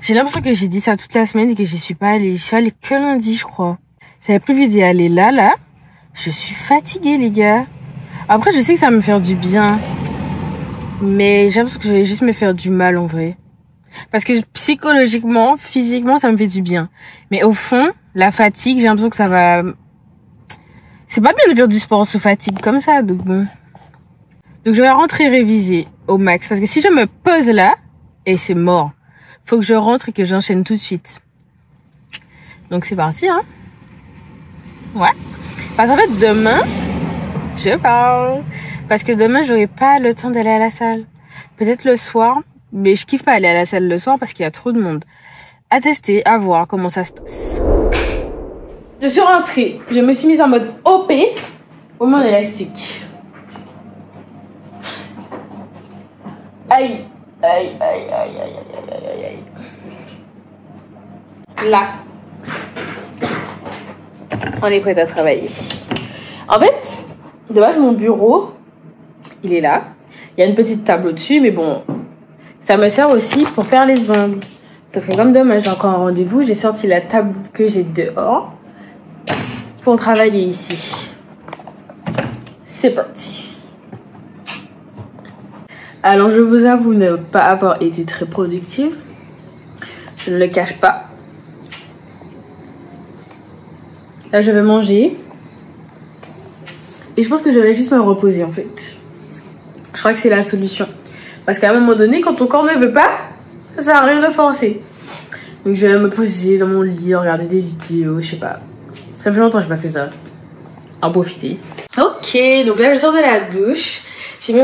J'ai l'impression que j'ai dit ça toute la semaine et que j'y suis pas allée. Je suis allée que lundi, je crois. J'avais prévu d'y aller là. Je suis fatiguée, les gars. Après, je sais que ça va me faire du bien. Mais j'ai l'impression que je vais juste me faire du mal, en vrai. Parce que psychologiquement, physiquement, ça me fait du bien. Mais au fond, la fatigue, j'ai l'impression que ça va... C'est pas bien de faire du sport sous fatigue comme ça, donc bon. Donc je vais rentrer réviser au max. Parce que si je me pose là, et c'est mort. Faut que je rentre et que j'enchaîne tout de suite. Donc c'est parti, hein. Ouais. Parce qu'en fait, demain, je parle. Parce que demain, j'aurai pas le temps d'aller à la salle. Peut-être le soir, mais je kiffe pas aller à la salle le soir parce qu'il y a trop de monde. À tester, à voir comment ça se passe. Je suis rentrée. Je me suis mise en mode OP au moins élastique. Aïe, aïe, aïe, aïe, aïe, aïe, aïe, aïe. Là. On est prêt à travailler. En fait, de base, mon bureau, il est là. Il y a une petite table au-dessus, mais bon, ça me sert aussi pour faire les ongles. Ça fait comme demain, j'ai encore un rendez-vous. J'ai sorti la table que j'ai dehors pour travailler ici. C'est parti. Alors, je vous avoue ne pas avoir été très productive. Je ne le cache pas. Là, je vais manger. Et je pense que je vais juste me reposer, en fait. Je crois que c'est la solution. Parce qu'à un moment donné, quand ton corps ne veut pas, ça sert à rien de forcer. Donc, je vais me poser dans mon lit, regarder des vidéos, je sais pas. Ça fait longtemps que je n'ai pas fait ça. En profiter. Ok, donc là, je sors de la douche. J'ai mis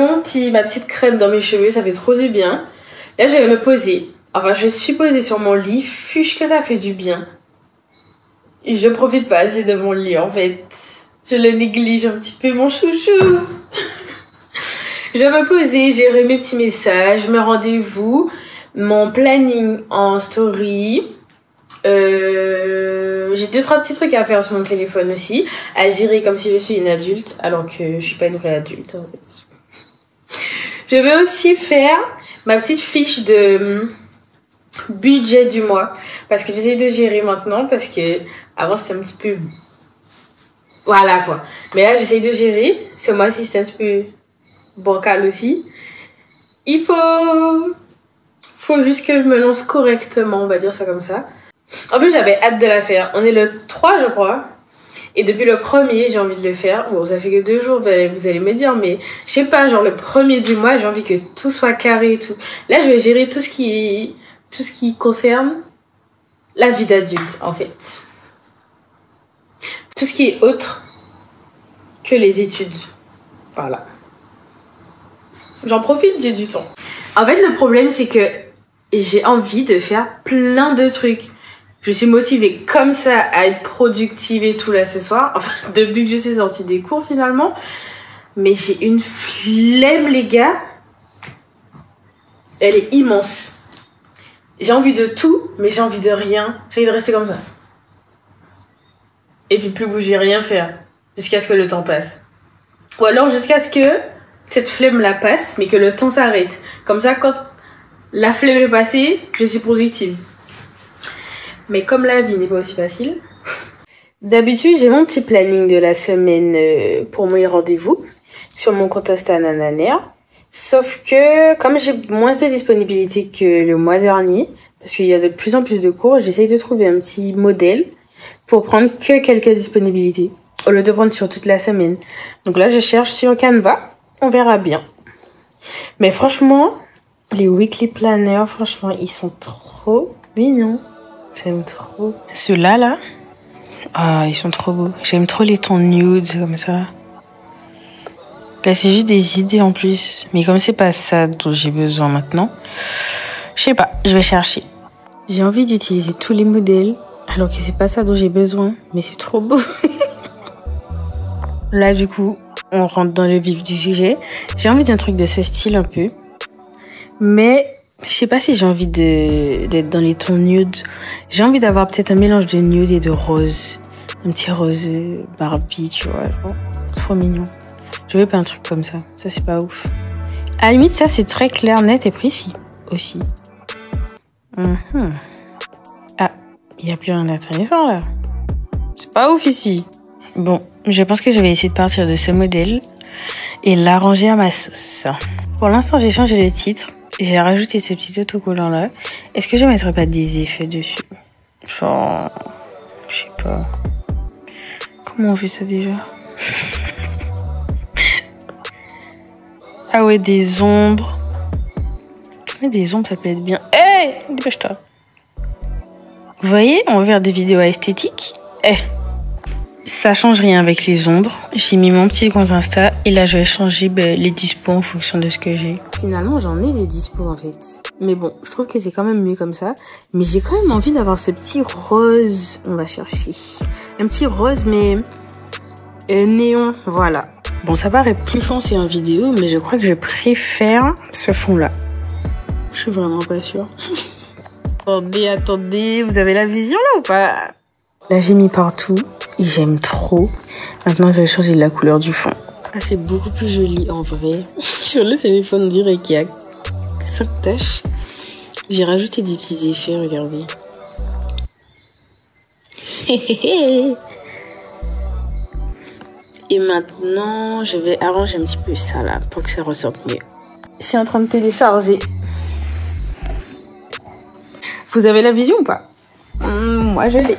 ma petite crème dans mes cheveux, ça fait trop du bien. Là, je vais me poser. Enfin, je suis posée sur mon lit. Fuche que ça fait du bien. Je profite pas assez de mon lit, en fait. Je le néglige un petit peu, mon chouchou. Je vais me poser, gérer mes petits messages, mes rendez-vous, mon planning en story. J'ai 2-3 petits trucs à faire sur mon téléphone aussi. À gérer comme si je suis une adulte, alors que je suis pas une vraie adulte, en fait. Je vais aussi faire ma petite fiche de budget du mois. Parce que j'essaie de gérer maintenant. Parce que avant c'était un petit peu... Voilà quoi. Mais là j'essaie de gérer. Ce mois-ci c'est un petit peu bancal aussi. Il faut juste que je me lance correctement. On va dire ça comme ça. En plus j'avais hâte de la faire. On est le 3 je crois. Et depuis le 1er, j'ai envie de le faire. Bon, ça fait que 2 jours, vous allez me dire, mais je sais pas, genre le 1er du mois, j'ai envie que tout soit carré et tout. Là, je vais gérer tout ce qui concerne la vie d'adulte, en fait. Tout ce qui est autre que les études. Voilà. J'en profite, j'ai du temps. En fait, le problème, c'est que j'ai envie de faire plein de trucs. Je suis motivée comme ça à être productive et tout là ce soir. Enfin, depuis que je suis sortie des cours finalement. Mais j'ai une flemme les gars. Elle est immense. J'ai envie de tout, mais j'ai envie de rien. J'ai envie de rester comme ça. Et puis plus bouger, rien faire. Jusqu'à ce que le temps passe. Ou alors jusqu'à ce que cette flemme la passe, mais que le temps s'arrête. Comme ça, quand la flemme est passée, je suis productive. Mais comme la vie n'est pas aussi facile. D'habitude, j'ai mon petit planning de la semaine pour mes rendez-vous sur mon compte Insta Nananer. Sauf que, comme j'ai moins de disponibilité que le mois dernier, parce qu'il y a de plus en plus de cours, j'essaye de trouver un petit modèle pour prendre que quelques disponibilités, au lieu de prendre sur toute la semaine. Donc là, je cherche sur Canva, on verra bien. Mais franchement, les weekly planners, franchement, ils sont trop mignons. J'aime trop. Ceux-là, là, ah, ils sont trop beaux. J'aime trop les tons nude, comme ça. Là, c'est juste des idées en plus. Mais comme c'est pas ça dont j'ai besoin maintenant, je sais pas, je vais chercher. J'ai envie d'utiliser tous les modèles, alors que c'est pas ça dont j'ai besoin. Mais c'est trop beau. Là, du coup, on rentre dans le vif du sujet. J'ai envie d'un truc de ce style un peu. Mais... je sais pas si j'ai envie d'être dans les tons nude. J'ai envie d'avoir peut-être un mélange de nude et de rose. Un petit rose Barbie, tu vois. Genre, trop mignon. Je veux pas un truc comme ça. Ça, c'est pas ouf. À la limite, ça, c'est très clair, net et précis aussi. Ah, il y a plus rien d'intéressant, là. C'est pas ouf, ici. Bon, je pense que je vais essayer de partir de ce modèle et l'arranger à ma sauce. Pour l'instant, j'ai changé le titre. J'ai rajouté ce petit autocollant là. Est-ce que je mettrais pas des effets dessus? Genre... je sais pas. Comment on fait ça déjà? Ah ouais, des ombres. Mais des ombres, ça peut être bien. Hé, dépêche-toi. Vous voyez, on va faire des vidéos esthétiques. ça change rien avec les ombres. J'ai mis mon petit compte Insta et là je vais changer les dispos en fonction de ce que j'ai. Finalement j'en ai des dispos en fait. Mais bon, je trouve que c'est quand même mieux comme ça. Mais j'ai quand même envie d'avoir ce petit rose. On va chercher. Un petit rose mais néon, voilà. Bon, ça paraît plus foncé en vidéo, mais je crois que je préfère ce fond-là. Je suis vraiment pas sûre. Attendez, vous avez la vision là ou pas? Là, j'ai mis partout et j'aime trop. Maintenant, je vais changer la couleur du fond. Ah, c'est beaucoup plus joli en vrai. Sur le téléphone, on dirait qu'il y a 5 taches. J'ai rajouté des petits effets, regardez. Et maintenant, je vais arranger un petit peu ça là pour que ça ressorte mieux. Je suis en train de télécharger. Vous avez la vision ou pas? Moi, je l'ai.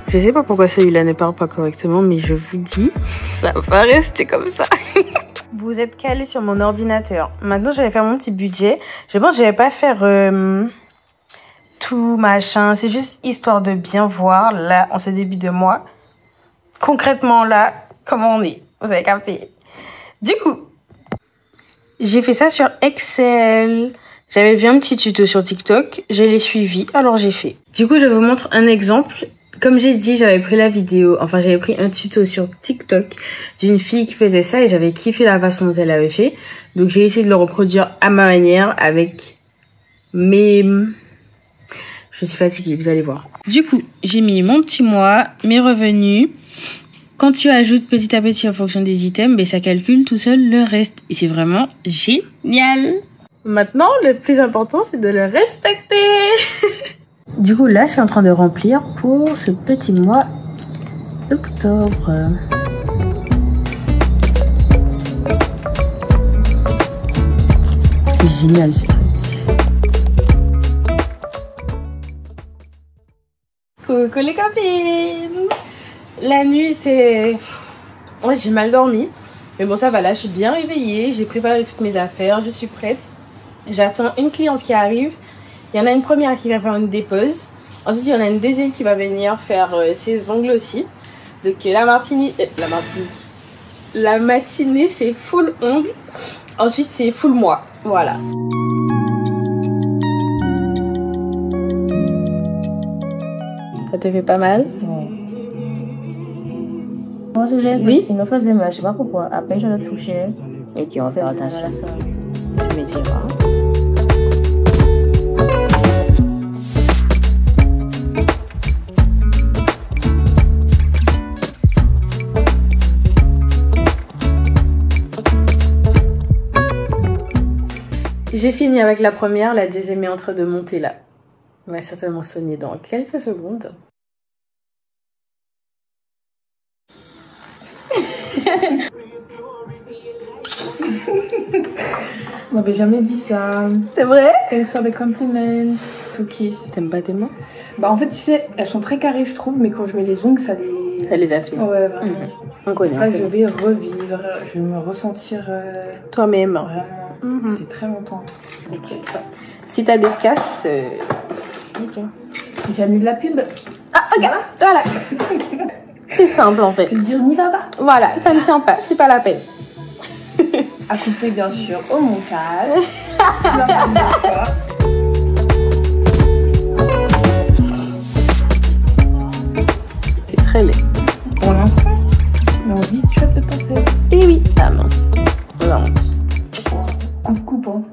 Je sais pas pourquoi celui-là ne parle pas correctement, mais je vous dis, ça va rester comme ça. Vous êtes calé sur mon ordinateur. Maintenant, je vais faire mon petit budget. Je pense que je vais pas faire tout machin. C'est juste histoire de bien voir, là, en ce début de mois, concrètement, là, comment on est. Vous avez capté. Du coup, j'ai fait ça sur Excel. J'avais vu un petit tuto sur TikTok. Je l'ai suivi, alors j'ai fait. Du coup, je vous montre un exemple. Comme j'ai dit, j'avais pris la vidéo, enfin j'avais pris un tuto sur TikTok d'une fille qui faisait ça et j'avais kiffé la façon dont elle avait fait. Donc j'ai essayé de le reproduire à ma manière avec mes... Je suis fatiguée, vous allez voir. Du coup, j'ai mis mon petit mois, mes revenus. Quand tu ajoutes petit à petit en fonction des items, ben ça calcule tout seul le reste. Et c'est vraiment génial. Maintenant, le plus important, c'est de le respecter. Du coup, là, je suis en train de remplir pour ce petit mois d'octobre. C'est génial, ce truc. Coucou les copines! La nuit était... Ouais, j'ai mal dormi. Mais bon, ça va, là, je suis bien réveillée. J'ai préparé toutes mes affaires, je suis prête. J'attends une cliente qui arrive. Il y en a une première qui vient faire une dépose. Ensuite, il y en a une deuxième qui va venir faire ses ongles aussi. Donc, la matinée, c'est full ongles. Ensuite, c'est full moi. Voilà. Ça te fait pas mal? Non. Moi, je l'ai. Oui. Il me faisait mal, je sais pas pourquoi. Après, je le touchais. Et qui ont fait attention. Tu me diras. J'ai fini avec la première, la deuxième est en train de monter là. On va certainement sonner dans quelques secondes. On m'avait jamais dit ça. C'est vrai? Elles sont des compliments. Ok. T'aimes pas tes mains? Bah en fait, tu sais, elles sont très carrées, je trouve, mais quand je mets les ongles, ça les affine. Ouais, vraiment. On connaît. Après, je vais revivre, je vais me ressentir... toi-même. Vraiment. C'était très longtemps. T'inquiète pas. Si t'as des casses... Ok. J'annule la pub. Ah, regarde, voilà. C'est simple en fait. Dire n'y va pas. Voilà, ça ne tient pas, c'est pas la peine. À couper bien sûr au montage. C'est très laid. Pour l'instant, mais on dit tu as de princesse. Eh oui, ah mince. La honte. Coupe, hein.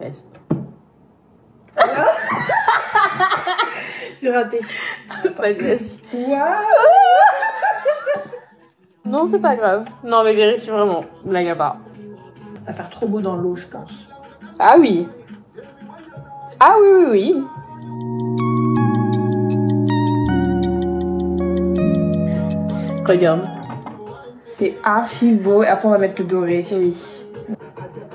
Vas-y. J'ai raté. Vas-y. Waouh. Non, c'est pas grave. Non, mais vérifie vraiment. Blague à part. Ça va faire trop beau dans l'eau, je pense. Ah oui. Ah oui, oui, oui. Regarde. C'est archi beau. Et après, on va mettre le doré. Oui.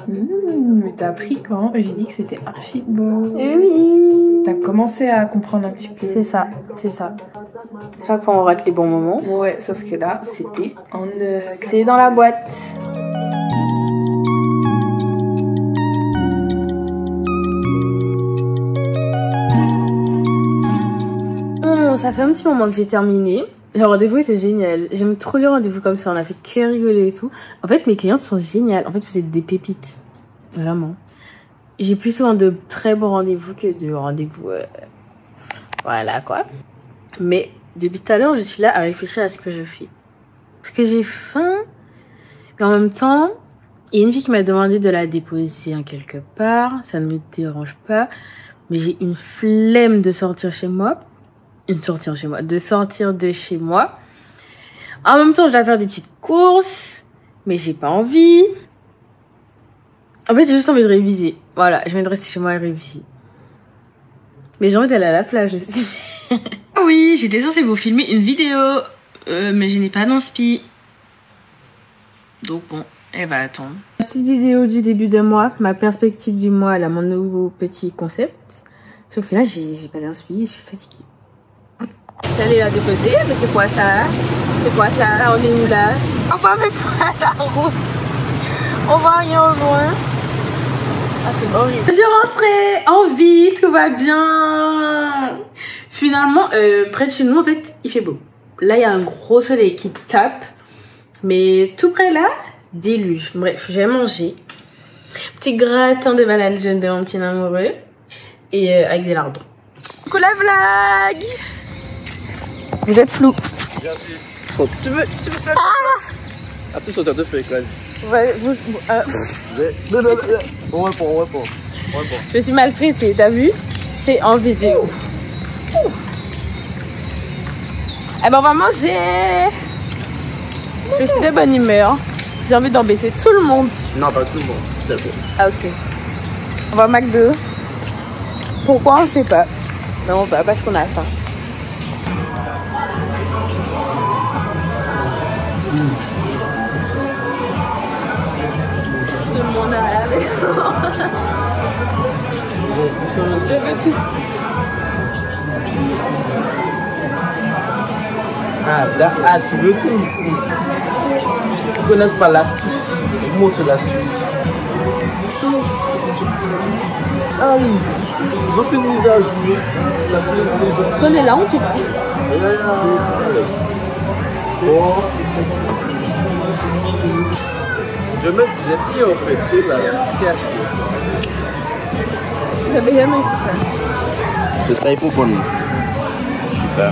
Mais t'as appris quand j'ai dit que c'était archi beau. Oui. T'as commencé à comprendre un petit peu. C'est ça, c'est ça. Chaque fois on rate les bons moments. Ouais, sauf que là, c'était en... C'est dans la boîte. ça fait un petit moment que j'ai terminé. Le rendez-vous était génial. J'aime trop les rendez-vous comme ça. On a fait que rigoler et tout. En fait, mes clientes sont géniales. En fait, vous êtes des pépites. Vraiment. J'ai plus souvent de très bons rendez-vous que de rendez-vous... Voilà, quoi. Mais depuis tout à l'heure, je suis là à réfléchir à ce que je fais. Parce que j'ai faim. Mais en même temps, il y a une fille qui m'a demandé de la déposer en quelque part. Ça ne me dérange pas. Mais j'ai une flemme de sortir chez moi. De sortir de chez moi. En même temps, je dois faire des petites courses. Mais j'ai pas envie. En fait, j'ai juste envie de réviser. Voilà, j'ai envie de rester chez moi et réviser. Mais j'ai envie d'aller à la plage aussi. Oui, j'étais censée vous filmer une vidéo. Mais je n'ai pas d'inspi. Donc bon, elle va attendre. Ma petite vidéo du début de mois. Ma perspective du mois. Là, mon nouveau petit concept. Sauf que là, j'ai pas d'inspi. Je suis fatiguée. Je suis allée la déposer. Mais c'est quoi ça? C'est quoi ça? Là, on est où là? On va même pas la route. On va rien au loin. Ah, c'est horrible. Je suis rentrée en vie, tout va bien. Finalement, près de chez nous, en fait, il fait beau. Là, il y a un gros soleil qui tape. Mais tout près là, déluge. Bref, j'ai mangé. Petit gratin de banane jaune de mon petit amoureux. Et avec des lardons. Coucou la vlog. Vous êtes flou. Tu veux attention, t'as deux fake, vas-y. Ouais, Non, on répond. Je suis maltraitée, t'as vu? C'est en vidéo. Eh ben on va manger. Je suis de bonne humeur. J'ai envie d'embêter tout le monde. Non, pas tout le monde, s'il te plaît. Ah ok. On va à McDo. Pourquoi on sait pas. Mais on va parce qu'on a faim. Tout le monde a la maison. Je veux tout. Ah, tu veux tout. Ils connaissent pas l'astuce. Montre l'astuce. Ah oui, ils ont fait une mise à jour. Ça, on est là, on te va. Bon. Je me disais bien en fait, c'est là, J'avais jamais vu ça. c'est ça, il faut qu'on... C'est ça.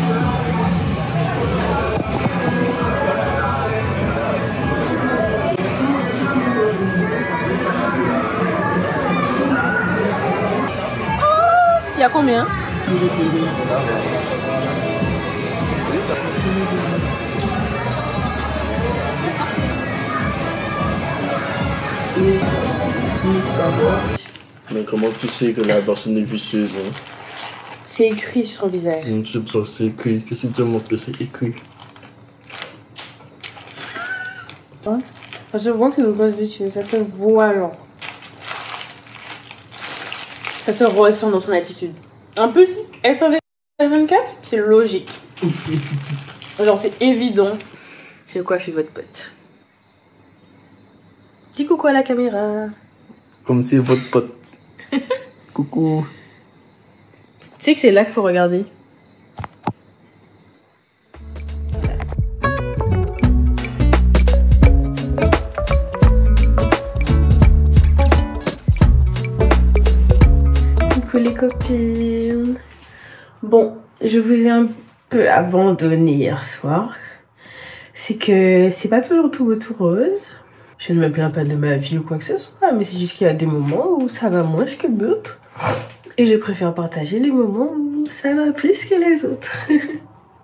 Il y a combien? Mais comment tu sais que la personne est vicieuse, hein? C'est écrit sur son visage. Tu sais pas, c'est écrit. Qu'est-ce qui te montre que c'est écrit? Ouais. Je vois que c'est une grosse vicieuse, ça se voit alors. Ça se ressent dans son attitude. En plus, être sur les 24, c'est logique. Genre, c'est évident. C'est quoi fait votre pote? Dis coucou à la caméra. Comme c'est votre pote. Coucou. Tu sais que c'est là qu'il faut regarder. Coucou les copines. Bon, je vous ai un peu abandonné hier soir. C'est que c'est pas toujours tout beau tout rose. Je ne me plains pas de ma vie ou quoi que ce soit, mais c'est juste qu'il y a des moments où ça va moins que d'autres. Et je préfère partager les moments où ça va plus que les autres.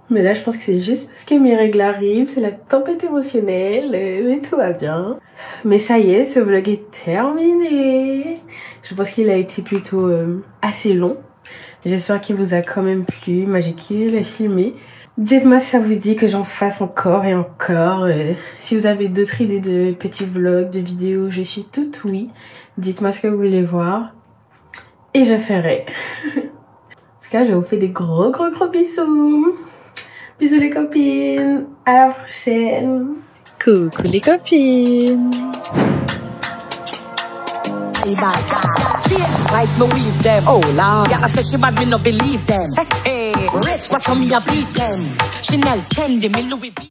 Mais là, je pense que c'est juste parce que mes règles arrivent, c'est la tempête émotionnelle, mais tout va bien. Mais ça y est, ce vlog est terminé. Je pense qu'il a été plutôt assez long. J'espère qu'il vous a quand même plu. Moi, j'ai kiffé le filmer. Dites-moi si ça vous dit que j'en fasse encore et encore. Si vous avez d'autres idées de petits vlogs, de vidéos, je suis toute oui. Dites-moi ce que vous voulez voir. Et je ferai. En tout cas, je vous fais des gros bisous. Bisous les copines. À la prochaine. Coucou les copines. Like Louise them. Oh Lord, yeah, I said she bad, me no believe them. Hey. Rich, watch how me a beat them. Chanel, Fendi, me Louis V.